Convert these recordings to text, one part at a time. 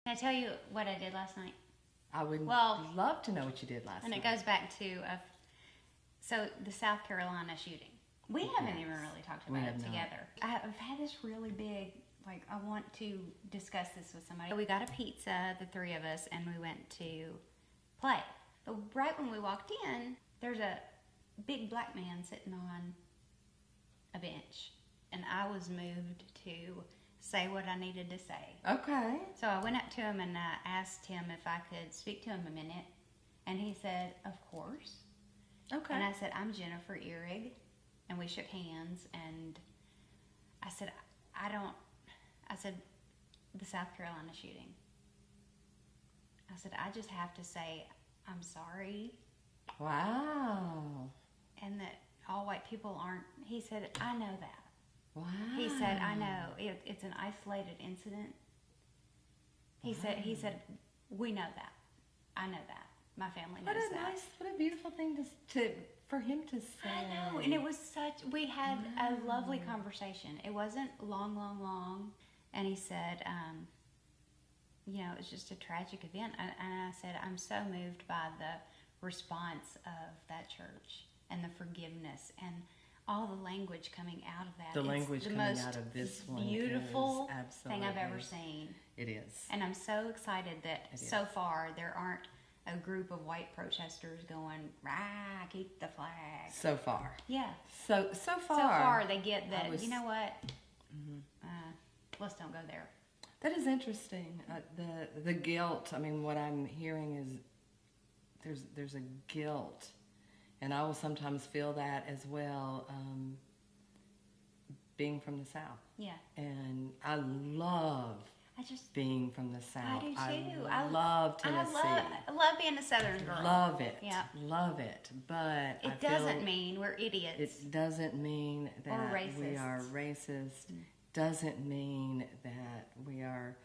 Can I tell you what I did last night? I would Well, love to know what you did last and it night. goes back to so the South Carolina shooting. We haven't even really talked We about have it not. together. I've had this really big, I want to discuss this with somebody. We got a pizza, the three of us, and we went to play. But right when we walked in, there's a big black man sitting on a bench, and I was moved to say what I needed to say. Okay. So I went up to him and I asked him if I could speak to him a minute, and he said, "Of course." Okay. And I said, "I'm Jennifer Ehrig," and we shook hands, and I said, I said, the South Carolina shooting. I said, I just have to say, I'm sorry, Wow. and that all white people aren't. He said, I know that. Wow. He said, I know, it's an isolated incident. He said, we know that. I know that. My family knows that. What a beautiful thing for him to say. I know, and it was we had a lovely conversation. It wasn't long. And he said, it was just a tragic event. And I said, I'm so moved by the response of that church and the forgiveness and all the language coming out of that. The It's language the coming most out of this one beautiful is thing I've ever absolutely- seen. It is. And I'm so excited that It so is. far there aren't a group of white protesters going, rah, keep the flag. So far. Yeah. So So far. far they get that, was- you know what? Let's don't go there. That is interesting. The guilt. I mean, what I'm hearing is there's a guilt, and I will sometimes feel that as well. Being from the South, Yeah. and I love I just, being from the I South. do too. I love Tennessee. I love being a Southern girl. Love it. Yeah. Love it. But It I feel doesn't mean we're idiots. it doesn't mean that we racist. are racist. Doesn't mean that we are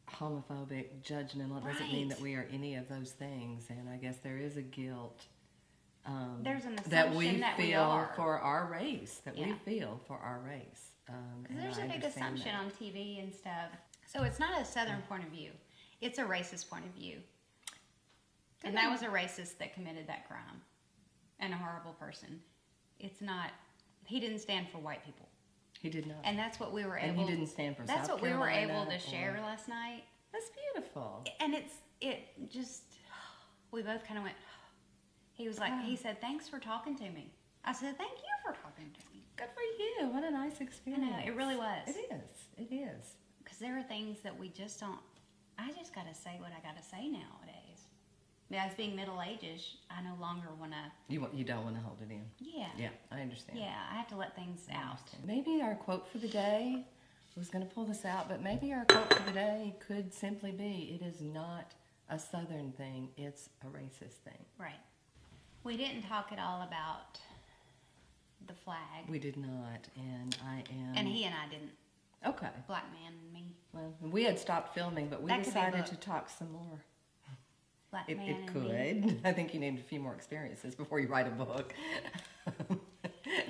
homophobic, judgmental. It doesn't mean Right. that we are any of those things. And I guess there is a guilt There's an that we assumption that we feel are. for our race. That we Yeah. feel for our race. And There's I a big understand assumption that. on TV and stuff. So it's not a Southern point of view. It's a racist point of view. And that was a racist that committed that crime. And a horrible person. It's not, he didn't stand for white people. He did not. And that's what we were And able. he didn't stand for That's South what we were able Carolina to share or- last night. That's beautiful. And it just, we both kind of went. He was like, he said, "Thanks for talking to me." I said, "Thank you for talking to me." Good for you. What a nice I experience. know, it really was. It is. It is. Because there are things that we just don't. I just got to say what I got to say nowadays. As being middle ages, I no longer want to. You don't want to hold it in. Yeah. Yeah, I understand. Yeah, I have to let things I out. understand. Maybe our quote for the day, I was going to pull this out, but maybe our quote for the day could simply be, it is not a Southern thing, it's a racist thing. Right. We didn't talk at all about the flag. We did not, and I am... And he and I didn't. Okay. Black man and me. Well, we had stopped filming, but we That could be a decided book. to talk some more. Black It man and could. me. I think you need a few more experiences before you write a book.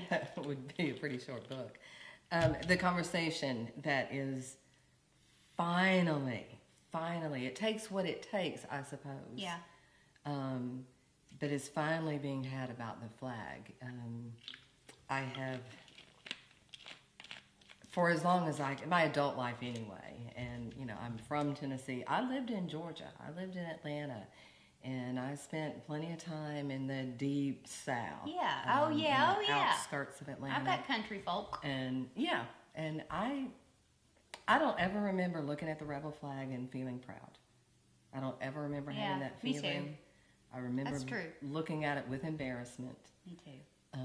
That would be a pretty short book. The conversation that is finally, it takes what it takes, I suppose. Yeah. But is finally being had about the flag. I have, for as long as my adult life anyway, and I'm from Tennessee. I lived in Georgia. I lived in Atlanta, and I spent plenty of time in the deep South. Yeah. in the outskirts of Atlanta. I've got country folk. And I don't ever remember looking at the rebel flag and feeling proud. I don't ever remember having that me feeling. too. I remember That's true. looking at it with embarrassment. Me too.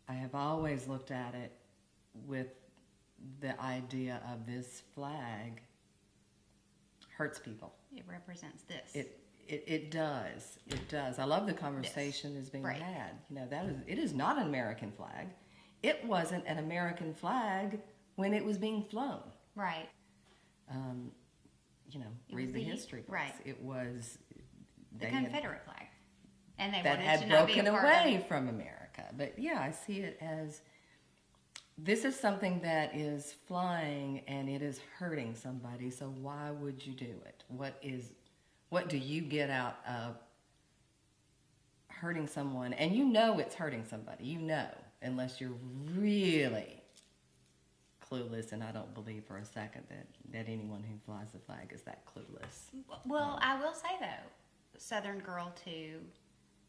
I have always looked at it with the idea of this flag hurts people. It represents this. It does. It does. I love the conversation that's being Right. had. It is not an American flag. It wasn't an American flag when it was being flown. Right. Read was the the- history books. right. It was The Confederate flag. And they that wanted had to not be broken a part away of it. from America. But yeah, I see it as this is something that is flying and it is hurting somebody. So why would you do it? What do you get out of hurting someone? And you know it's hurting somebody. You know, unless you're really clueless, and I don't believe for a second that anyone who flies the flag is that clueless. Well, I will say though, Southern Girl too.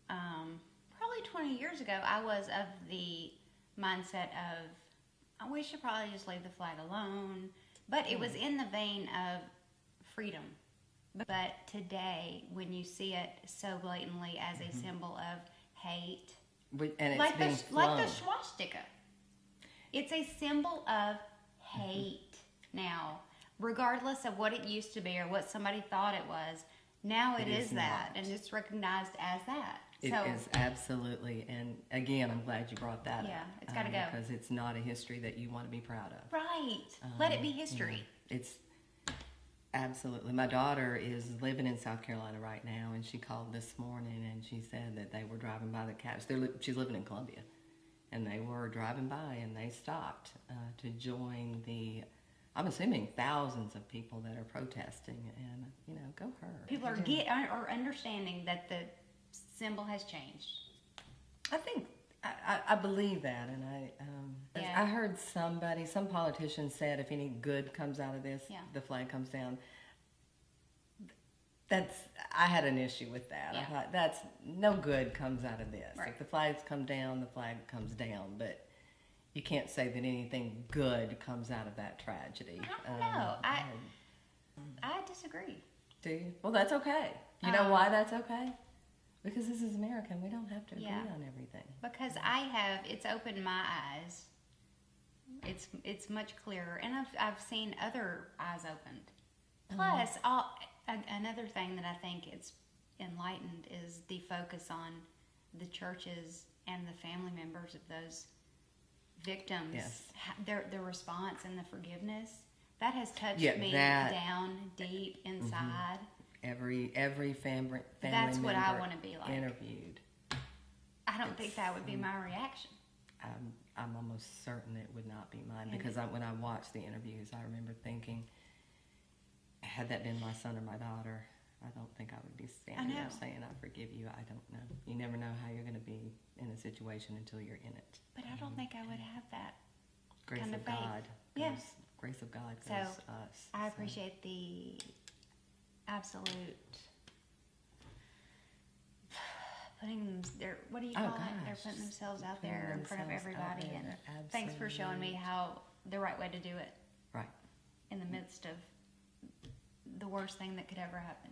Probably 20 years ago, I was of the mindset of we should probably just leave the flag alone. But it was in the vein of freedom. But today, when you see it so blatantly as a symbol of hate, And it's like being like the flown. swastika, it's a symbol of hate now, regardless of what it used to be or what somebody thought it was. Now it is that, not. and it's recognized as that. It So is absolutely, and again, I'm glad you brought that up. Yeah, it's gotta go. Because it's not a history that you want to be proud of. right, let it be history. It's absolutely. My daughter is living in South Carolina right now, and she called this morning and she said that they were driving by the caps. She's living in Columbia, and they were driving by and they stopped to join the, I'm assuming, thousands of people that are protesting. And go her. People are understanding that the symbol has changed. I think I believe that, and Yeah. I heard some politician said if any good comes out of this, Yeah. the flag comes down. I had an issue with that. Yeah. I thought that's no good comes out of this. Right. If the flags come down, the flag comes down, but you can't say that anything good comes out of that tragedy. I don't know. I disagree. Do you? Well, that's okay. You know why that's okay? Because this is America and we don't have to agree Yeah. on everything. Because it's opened my eyes. It's much clearer, and I've seen other eyes opened. Plus, another thing that I think it's enlightened is the focus on the churches and the family members of those victims. Yes. Their response and the forgiveness that has touched Yeah, me that- down deep inside. Every family That's what I member wanna be like. interviewed. I don't think that would be my reaction. I'm almost certain it would not be mine And- because when I watched the interviews, I remember thinking, had that been my son or my daughter, I don't think I would be standing know. up saying I forgive you. I don't know. You never know how you're going to be in a situation until you're in it. But I don't think I would have that. Grace Kind of of faith. God. Yeah. Grace of God So, goes to us. I So, appreciate the absolute what do you call it? They're gosh, putting themselves out putting there in front of themselves out everybody, there, and thanks for showing me how the right way to do it Right. in the midst of the worst thing that could ever happen.